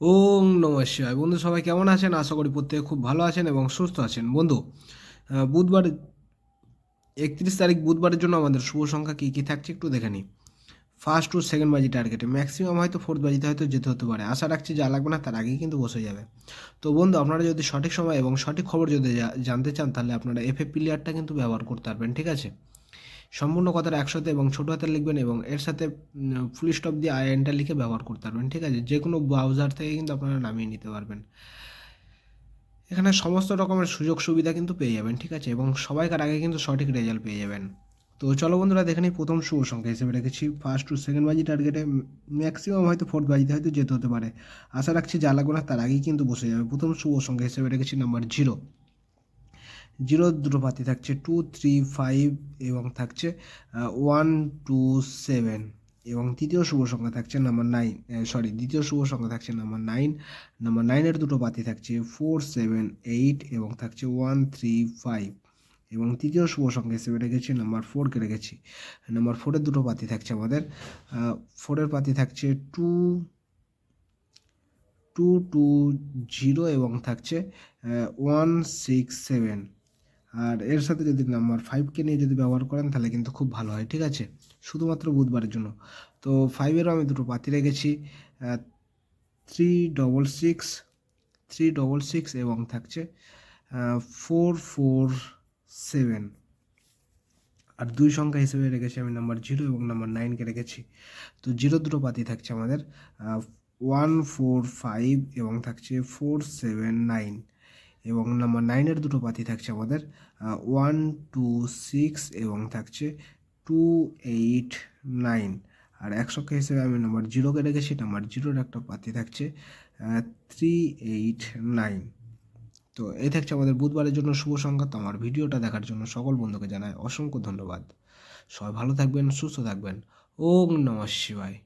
ওম নমঃ শিবায়। বন্ধু সবাই কেমন আছেন? আশা করি প্রত্যেকে খুব ভালো আছেন এবং সুস্থ আছেন। বন্ধু, বুধবার 31 তারিখ বুধবারের জন্য আমাদের শুভ সংখ্যা কী কী থাকছে একটু দেখে নিই। ফার্স্ট টু সেকেন্ড বাজি টার্গেটে ম্যাক্সিমাম হয়তো ফোর্থ বাজিতে হয়তো যেতে হতে পারে। আশা রাখছি যা লাগবে না তার আগেই কিন্তু বসে যাবে। তো বন্ধু, আপনারা যদি সঠিক সময় এবং সঠিক খবর যদি জানতে চান, তাহলে আপনারা এফএ প্লেয়ারটা কিন্তু ব্যবহার করতে পারবেন, ঠিক আছে? সম্পূর্ণ কথাটা একসাথে এবং ছোটো হাতে লিখবেন এবং এর সাথে ফুল স্টপ দিয়ে আইএনটা লিখে ব্যবহার করতে পারবেন, ঠিক আছে? যে কোনো ব্রাউজার থেকে কিন্তু আপনারা নামিয়ে নিতে পারবেন। এখানে সমস্ত রকমের সুযোগ সুবিধা কিন্তু পেয়ে যাবেন, ঠিক আছে? এবং সবাইকার আগে কিন্তু সঠিক রেজাল্ট পেয়ে যাবেন। তো চলো বন্ধুরা, দেখে নিই। প্রথম শুভ সংখ্যা হিসেবে রেখেছি ফার্স্ট টু সেকেন্ড বাজি টার্গেটে ম্যাক্সিমাম হয়তো ফোর্থ বাজিতে হয়তো যেতে হতে পারে। আশা রাখছি যা লাগবে না তার আগেই কিন্তু বসে যাবে। প্রথম শুভ সংখ্যা হিসেবে রেখেছি নাম্বার 0। 0 দুটো পাতি থাকছে 2, 3, 5 এবং থাকছে 1, 2, 7 এবং তৃতীয় শুভ সংখ্যা থাকছে নাম্বার 9। দ্বিতীয় শুভ সংখ্যা থাকছে নাম্বার 9। নাম্বার 9-এর দুটো পাতি থাকছে 4, 7, 8 এবং থাকছে 1, 3, 5 এবং তৃতীয় শুভ সংখ্যা হিসেবে রেখেছি নাম্বার 4কে রেখেছি। নাম্বার 4-এর দুটো পাতি থাকছে আমাদের 4-এর পাতি থাকছে 2, 2, 2, 0 এবং থাকছে 1, 6, 7। আর এর সাথে যদি নাম্বার 5কে নিয়ে যদি ব্যবহার করেন তাহলে কিন্তু খুব ভালো হয়, ঠিক আছে? শুধুমাত্র বুধবারের জন্য। তো 5-এরও আমি দুটো পাতি রেখেছি 366, 366 এবং থাকছে 447। আর দুই সংখ্যা হিসেবে রেখেছি আমি নাম্বার 0 এবং নাম্বার 9কে রেখেছি। তো 0 দুটো পাতি থাকছে আমাদের 145 এবং থাকছে 479 এবং নাম্বার 9-এর দুটো পাতি থাকছে আমাদের 126 এবং থাকছে 289। আর এক সংখ্যা হিসেবে আমি নাম্বার 0কে রেখেছি। নাম্বার 0-এর একটা পাতি থাকছে 389। তো এই থাকছে আমাদের বুধবারের জন্য শুভ সংখ্যা। তো আমার ভিডিওটা দেখার জন্য সকল বন্ধুকে জানাই অসংখ্য ধন্যবাদ। সবাই ভালো থাকবেন, সুস্থ থাকবেন। ওম নমঃ শিবায়।